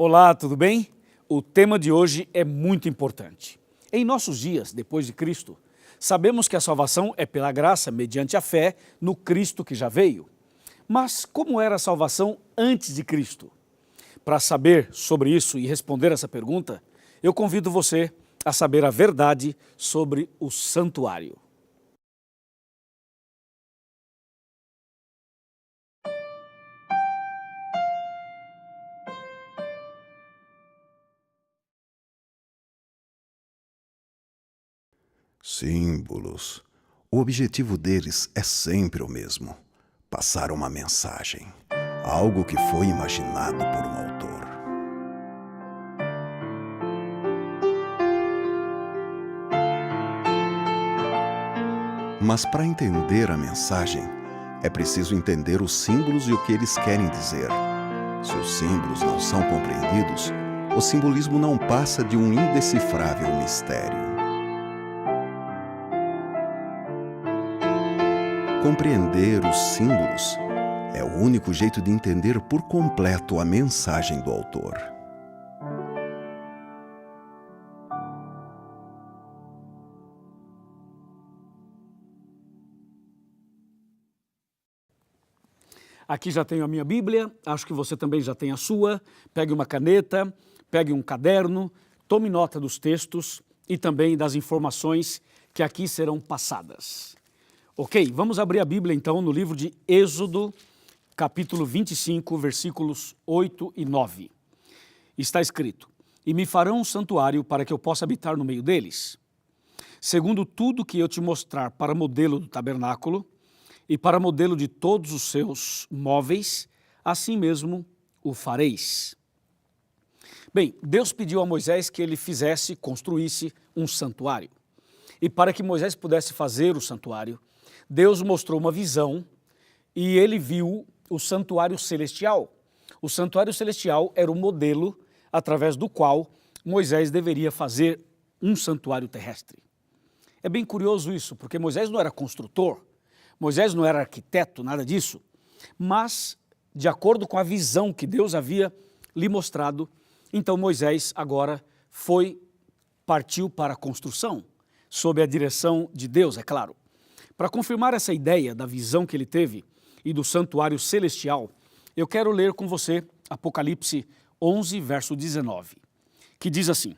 Olá, tudo bem? O tema de hoje é muito importante. Em nossos dias, depois de Cristo, sabemos que a salvação é pela graça, mediante a fé no Cristo que já veio. Mas como era a salvação antes de Cristo? Para saber sobre isso e responder essa pergunta, eu convido você a saber a verdade sobre o santuário. Símbolos. O objetivo deles é sempre o mesmo: passar uma mensagem, algo que foi imaginado por um autor. Mas para entender a mensagem, é preciso entender os símbolos e o que eles querem dizer. Se os símbolos não são compreendidos, o simbolismo não passa de um indecifrável mistério. Compreender os símbolos é o único jeito de entender por completo a mensagem do autor. Aqui já tenho a minha Bíblia, acho que você também já tem a sua. Pegue uma caneta, pegue um caderno, tome nota dos textos e também das informações que aqui serão passadas. Ok, vamos abrir a Bíblia então no livro de Êxodo, capítulo 25, versículos 8 e 9. Está escrito: "E me farão um santuário para que eu possa habitar no meio deles, segundo tudo que eu te mostrar para modelo do tabernáculo e para modelo de todos os seus móveis, assim mesmo o fareis." Bem, Deus pediu a Moisés que ele construísse um santuário. E para que Moisés pudesse fazer o santuário, Deus mostrou uma visão e ele viu o santuário celestial. O santuário celestial era o modelo através do qual Moisés deveria fazer um santuário terrestre. É bem curioso isso, porque Moisés não era construtor, Moisés não era arquiteto, nada disso, mas de acordo com a visão que Deus havia lhe mostrado, então Moisés agora partiu para a construção, sob a direção de Deus, é claro. Para confirmar essa ideia da visão que ele teve e do santuário celestial, eu quero ler com você Apocalipse 11, verso 19, que diz assim: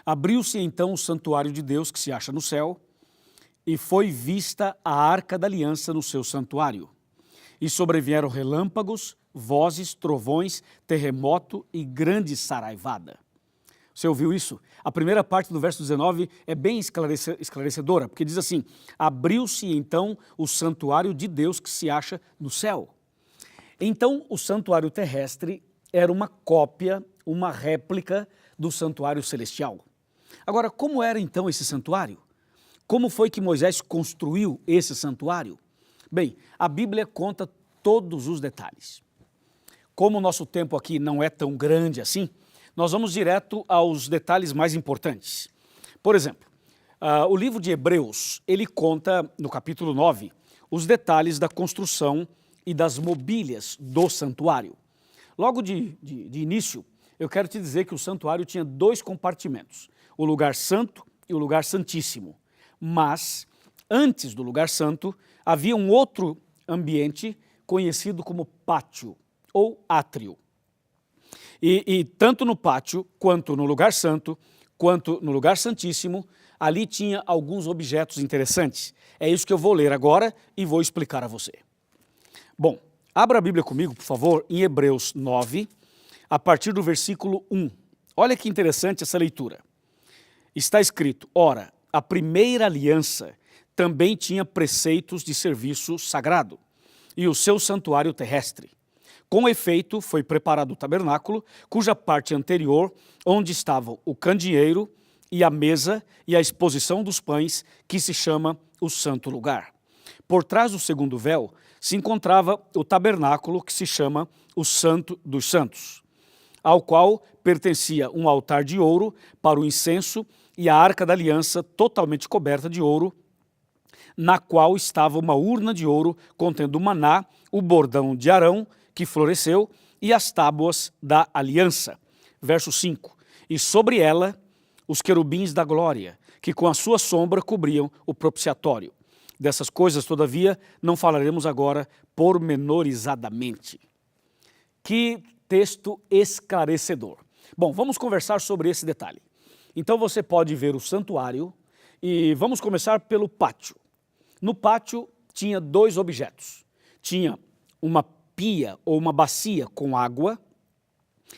"Abriu-se então o santuário de Deus que se acha no céu, e foi vista a arca da aliança no seu santuário. E sobrevieram relâmpagos, vozes, trovões, terremoto e grande saraivada." Você ouviu isso? A primeira parte do verso 19 é bem esclarecedora, porque diz assim: "Abriu-se então o santuário de Deus que se acha no céu." Então, o santuário terrestre era uma cópia, uma réplica do santuário celestial. Agora, como era então esse santuário? Como foi que Moisés construiu esse santuário? Bem, a Bíblia conta todos os detalhes. Como o nosso tempo aqui não é tão grande assim, nós vamos direto aos detalhes mais importantes. Por exemplo, o livro de Hebreus, ele conta, no capítulo 9, os detalhes da construção e das mobílias do santuário. Logo de início, eu quero te dizer que o santuário tinha 2 compartimentos, o lugar santo e o lugar santíssimo. Mas, antes do lugar santo, havia um outro ambiente conhecido como pátio ou átrio. E tanto no pátio, quanto no lugar santo, quanto no lugar santíssimo, ali tinha alguns objetos interessantes. É isso que eu vou ler agora e vou explicar a você. Bom, abra a Bíblia comigo, por favor, em Hebreus 9, a partir do versículo 1. Olha que interessante essa leitura. Está escrito: "Ora, a primeira aliança também tinha preceitos de serviço sagrado e o seu santuário terrestre. Com efeito, foi preparado o tabernáculo, cuja parte anterior, onde estavam o candeeiro e a mesa e a exposição dos pães, que se chama o santo lugar. Por trás do segundo véu se encontrava o tabernáculo, que se chama o Santo dos Santos, ao qual pertencia um altar de ouro para o incenso e a arca da aliança totalmente coberta de ouro, na qual estava uma urna de ouro contendo o maná, o bordão de Arão, que floresceu, e as tábuas da aliança. Verso 5. E sobre ela os querubins da glória, que com a sua sombra cobriam o propiciatório. Dessas coisas, todavia, não falaremos agora pormenorizadamente. Que texto esclarecedor. Bom, vamos conversar sobre esse detalhe. Então você pode ver o santuário e vamos começar pelo pátio. No pátio tinha dois objetos. Tinha uma pia ou uma bacia com água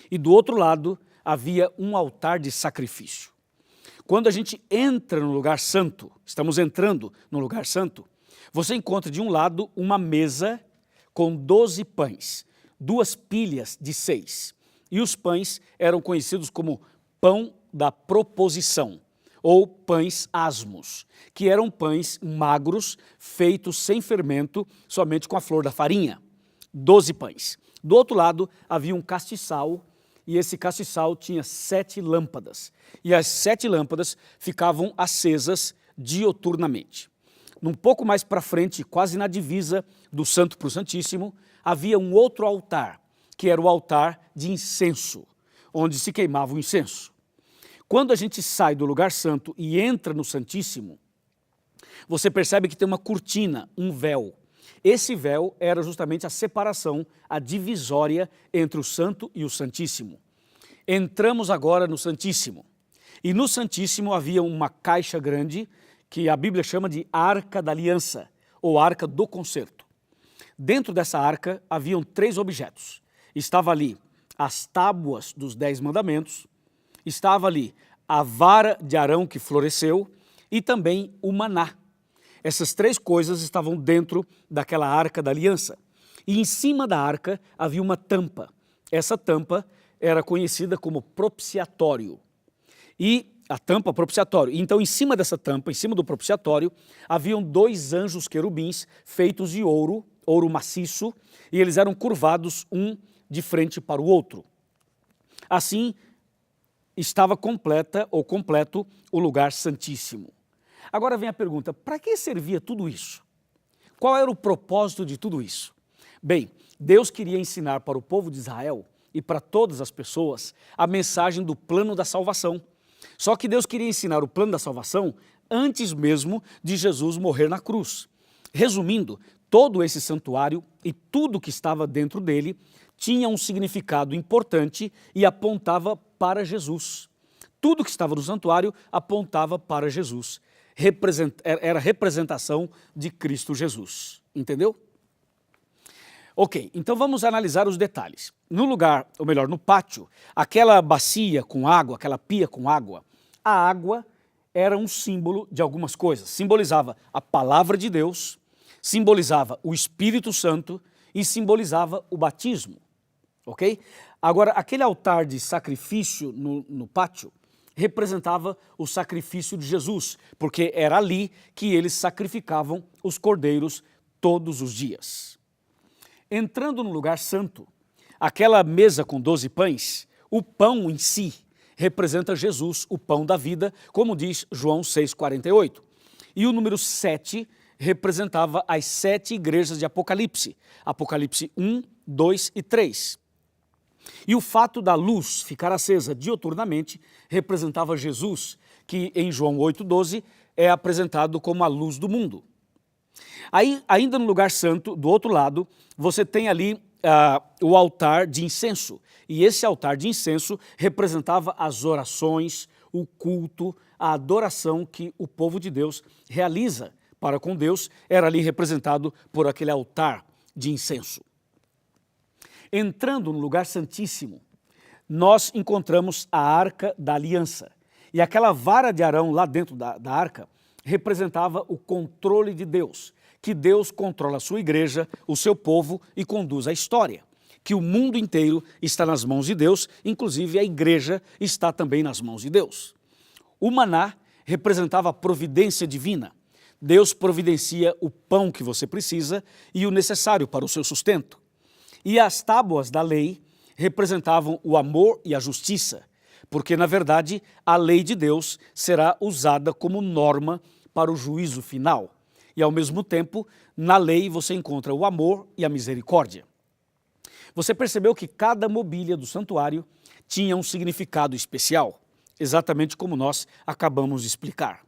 e do outro lado havia um altar de sacrifício. Quando a gente entra no lugar santo, estamos entrando no lugar santo, você encontra de um lado uma mesa com 12 pães, 2 pilhas de 6. E os pães eram conhecidos como pão da proposição, ou pães asmos, que eram pães magros, feitos sem fermento, somente com a flor da farinha. 12 pães. Do outro lado havia um castiçal, e esse castiçal tinha 7 lâmpadas. E as 7 lâmpadas ficavam acesas dioturnamente. Um pouco mais para frente, quase na divisa do Santo para o Santíssimo, havia um outro altar, que era o altar de incenso, onde se queimava o incenso. Quando a gente sai do lugar santo e entra no Santíssimo, você percebe que tem uma cortina, um véu. Esse véu era justamente a separação, a divisória entre o Santo e o Santíssimo. Entramos agora no Santíssimo. E no Santíssimo havia uma caixa grande, que a Bíblia chama de Arca da Aliança, ou Arca do Concerto. Dentro dessa arca haviam 3 objetos. Estava ali as tábuas dos 10 mandamentos, estava ali a vara de Arão que floresceu e também o maná. Essas 3 coisas estavam dentro daquela Arca da Aliança. E em cima da arca havia uma tampa. Essa tampa era conhecida como propiciatório. E a tampa propiciatório. Então, em cima dessa tampa, em cima do propiciatório, haviam 2 anjos querubins feitos de ouro, ouro maciço, e eles eram curvados um de frente para o outro. Assim, estava completa ou completo o lugar santíssimo. Agora vem a pergunta, para que servia tudo isso? Qual era o propósito de tudo isso? Bem, Deus queria ensinar para o povo de Israel e para todas as pessoas a mensagem do plano da salvação. Só que Deus queria ensinar o plano da salvação antes mesmo de Jesus morrer na cruz. Resumindo, todo esse santuário e tudo que estava dentro dele tinha um significado importante e apontava para Jesus. Tudo que estava no santuário apontava para Jesus. Era representação de Cristo Jesus. Entendeu? Ok, então vamos analisar os detalhes. No lugar, ou melhor, no pátio, aquela bacia com água, aquela pia com água, a água era um símbolo de algumas coisas. Simbolizava a palavra de Deus, simbolizava o Espírito Santo e simbolizava o batismo. Ok? Agora, aquele altar de sacrifício no pátio representava o sacrifício de Jesus, porque era ali que eles sacrificavam os cordeiros todos os dias. Entrando no lugar santo, aquela mesa com 12 pães, o pão em si representa Jesus, o pão da vida, como diz João 6,48. E o número 7 representava as 7 igrejas de Apocalipse, Apocalipse 1, 2 e 3. E o fato da luz ficar acesa dioturnamente representava Jesus, que em João 8,12 é apresentado como a luz do mundo. Aí, ainda no lugar santo, do outro lado, você tem ali o altar de incenso. E esse altar de incenso representava as orações, o culto, a adoração que o povo de Deus realiza para com Deus, era ali representado por aquele altar de incenso. Entrando no lugar santíssimo, nós encontramos a Arca da Aliança. E aquela vara de Arão lá dentro da arca representava o controle de Deus, que Deus controla a sua igreja, o seu povo e conduz a história. Que o mundo inteiro está nas mãos de Deus, inclusive a igreja está também nas mãos de Deus. O maná representava a providência divina. Deus providencia o pão que você precisa e o necessário para o seu sustento. E as tábuas da lei representavam o amor e a justiça, porque, na verdade, a lei de Deus será usada como norma para o juízo final. E, ao mesmo tempo, na lei você encontra o amor e a misericórdia. Você percebeu que cada mobília do santuário tinha um significado especial, exatamente como nós acabamos de explicar.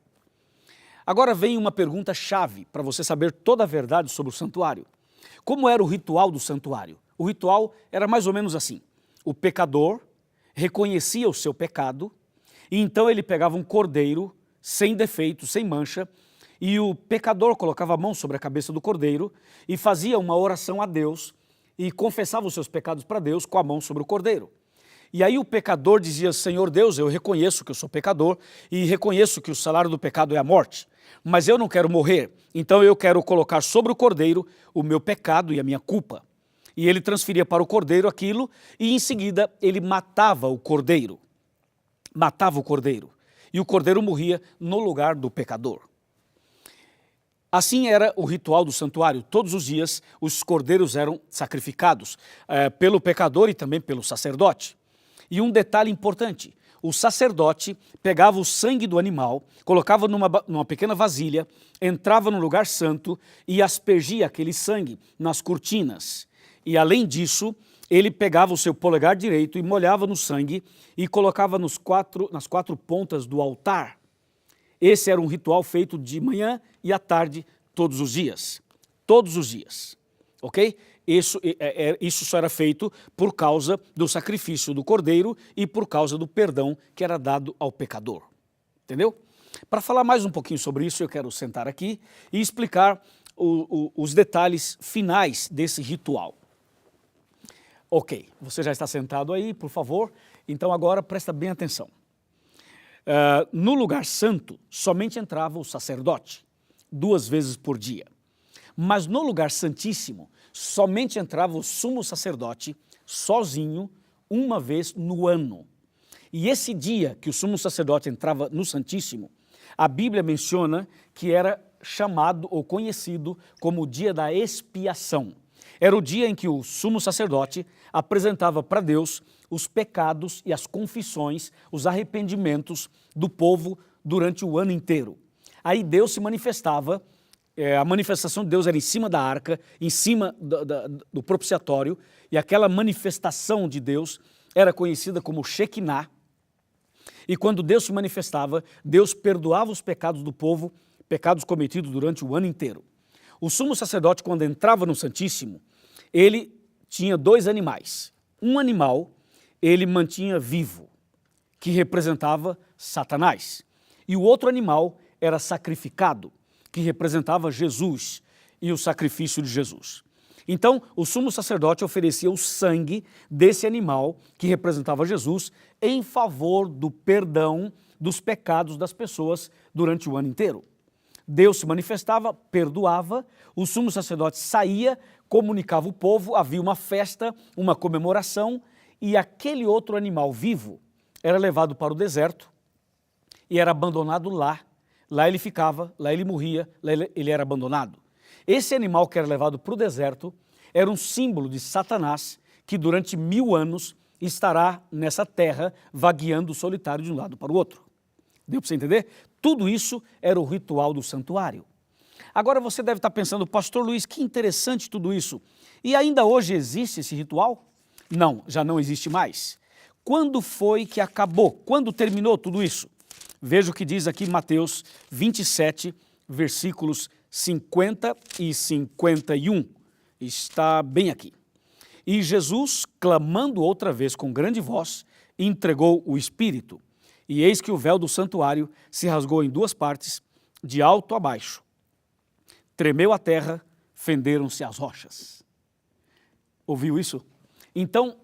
Agora vem uma pergunta-chave para você saber toda a verdade sobre o santuário. Como era o ritual do santuário? O ritual era mais ou menos assim. O pecador reconhecia o seu pecado e então ele pegava um cordeiro sem defeito, sem mancha, e o pecador colocava a mão sobre a cabeça do cordeiro e fazia uma oração a Deus e confessava os seus pecados para Deus com a mão sobre o cordeiro. E aí o pecador dizia: Senhor Deus, eu reconheço que eu sou pecador e reconheço que o salário do pecado é a morte, mas eu não quero morrer, então eu quero colocar sobre o cordeiro o meu pecado e a minha culpa. E ele transferia para o cordeiro aquilo e em seguida ele matava o cordeiro. Matava o cordeiro. E o cordeiro morria no lugar do pecador. Assim era o ritual do santuário. Todos os dias os cordeiros eram sacrificados pelo pecador e também pelo sacerdote. E um detalhe importante, o sacerdote pegava o sangue do animal, colocava numa pequena vasilha, entrava no lugar santo e aspergia aquele sangue nas cortinas. E além disso, ele pegava o seu polegar direito e molhava no sangue e colocava nas quatro pontas do altar. Esse era um ritual feito de manhã e à tarde, todos os dias. Todos os dias, ok? Isso só era feito por causa do sacrifício do cordeiro e por causa do perdão que era dado ao pecador. Entendeu? Para falar mais um pouquinho sobre isso, eu quero sentar aqui e explicar os detalhes finais desse ritual. Ok, você já está sentado aí, por favor, então agora presta bem atenção. No lugar santo, somente entrava o sacerdote, 2 vezes por dia. Mas no lugar santíssimo, somente entrava o sumo sacerdote, sozinho, 1 vez no ano. E esse dia que o sumo sacerdote entrava no Santíssimo, a Bíblia menciona que era chamado ou conhecido como o dia da expiação. Era o dia em que o sumo sacerdote apresentava para Deus os pecados e as confissões, os arrependimentos do povo durante o ano inteiro. Aí Deus se manifestava, a manifestação de Deus era em cima da arca, em cima do propiciatório, e aquela manifestação de Deus era conhecida como Shekinah. E quando Deus se manifestava, Deus perdoava os pecados do povo, pecados cometidos durante o ano inteiro. O sumo sacerdote, quando entrava no Santíssimo, ele tinha 2 animais. Um animal ele mantinha vivo, que representava Satanás. E o outro animal era sacrificado, que representava Jesus e o sacrifício de Jesus. Então, o sumo sacerdote oferecia o sangue desse animal, que representava Jesus, em favor do perdão dos pecados das pessoas durante o ano inteiro. Deus se manifestava, perdoava, o sumo sacerdote saía, comunicava o povo, havia uma festa, uma comemoração, e aquele outro animal vivo era levado para o deserto e era abandonado lá. Lá ele ficava, lá ele morria, lá ele era abandonado. Esse animal que era levado para o deserto era um símbolo de Satanás, que durante 1000 anos estará nessa terra vagueando solitário de um lado para o outro. Deu para você entender? Tudo isso era o ritual do santuário. Agora você deve estar pensando: Pastor Luiz, que interessante tudo isso. E ainda hoje existe esse ritual? Não, já não existe mais. Quando foi que acabou? Quando terminou tudo isso? Veja o que diz aqui Mateus 27, versículos 50 e 51. Está bem aqui. E Jesus, clamando outra vez com grande voz, entregou o Espírito. E eis que o véu do santuário se rasgou em 2 partes, de alto a baixo. Tremeu a terra, fenderam-se as rochas. Ouviu isso? Então,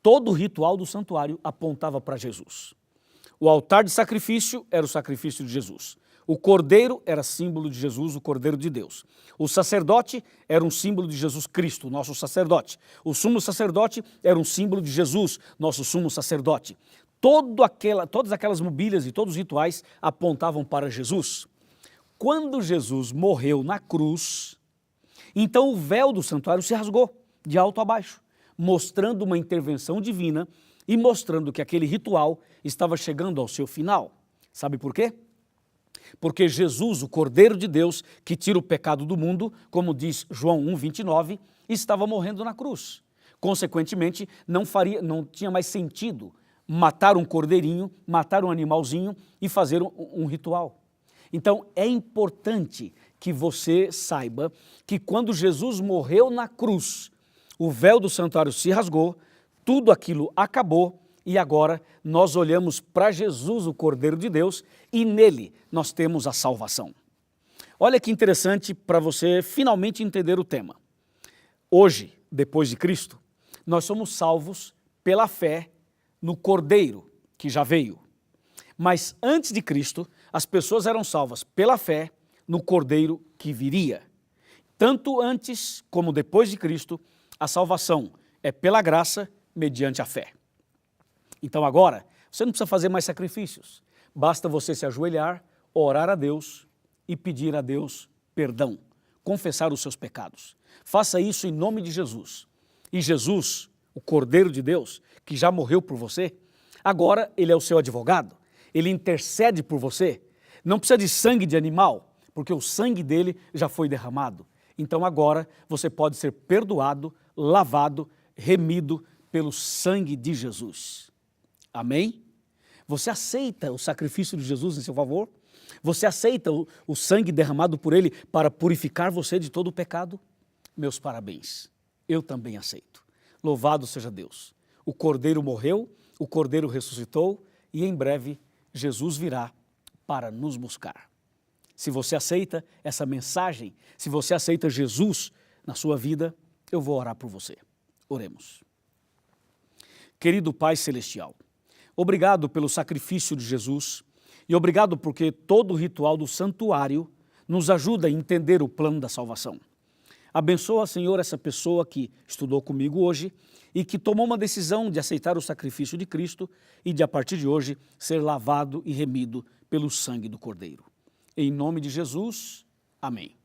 todo o ritual do santuário apontava para Jesus. O altar de sacrifício era o sacrifício de Jesus. O cordeiro era símbolo de Jesus, o cordeiro de Deus. O sacerdote era um símbolo de Jesus Cristo, nosso sacerdote. O sumo sacerdote era um símbolo de Jesus, nosso sumo sacerdote. Todas aquelas mobílias e todos os rituais apontavam para Jesus. Quando Jesus morreu na cruz, então o véu do santuário se rasgou de alto a baixo, mostrando uma intervenção divina e mostrando que aquele ritual estava chegando ao seu final. Sabe por quê? Porque Jesus, o Cordeiro de Deus, que tira o pecado do mundo, como diz João 1,29, estava morrendo na cruz. Consequentemente, não tinha mais sentido matar um cordeirinho, matar um animalzinho e fazer um ritual. Então, é importante que você saiba que quando Jesus morreu na cruz, o véu do santuário se rasgou, tudo aquilo acabou e agora nós olhamos para Jesus, o Cordeiro de Deus, e nele nós temos a salvação. Olha que interessante para você finalmente entender o tema. Hoje, depois de Cristo, nós somos salvos pela fé no Cordeiro que já veio. Mas antes de Cristo, as pessoas eram salvas pela fé no Cordeiro que viria. Tanto antes como depois de Cristo, a salvação é pela graça mediante a fé. Então agora, você não precisa fazer mais sacrifícios. Basta você se ajoelhar, orar a Deus e pedir a Deus perdão, confessar os seus pecados. Faça isso em nome de Jesus. E Jesus, o Cordeiro de Deus, que já morreu por você, agora ele é o seu advogado, ele intercede por você. Não precisa de sangue de animal, porque o sangue dele já foi derramado. Então agora você pode ser perdoado, lavado, remido pelo sangue de Jesus. Amém? Você aceita o sacrifício de Jesus em seu favor? Você aceita o sangue derramado por ele para purificar você de todo o pecado? Meus parabéns, eu também aceito. Louvado seja Deus. O Cordeiro morreu, o Cordeiro ressuscitou e em breve Jesus virá para nos buscar. Se você aceita essa mensagem, se você aceita Jesus na sua vida, eu vou orar por você. Oremos. Querido Pai Celestial, obrigado pelo sacrifício de Jesus e obrigado porque todo o ritual do santuário nos ajuda a entender o plano da salvação. Abençoa, Senhor, essa pessoa que estudou comigo hoje e que tomou uma decisão de aceitar o sacrifício de Cristo e de, a partir de hoje, ser lavado e remido pelo sangue do Cordeiro. Em nome de Jesus, amém.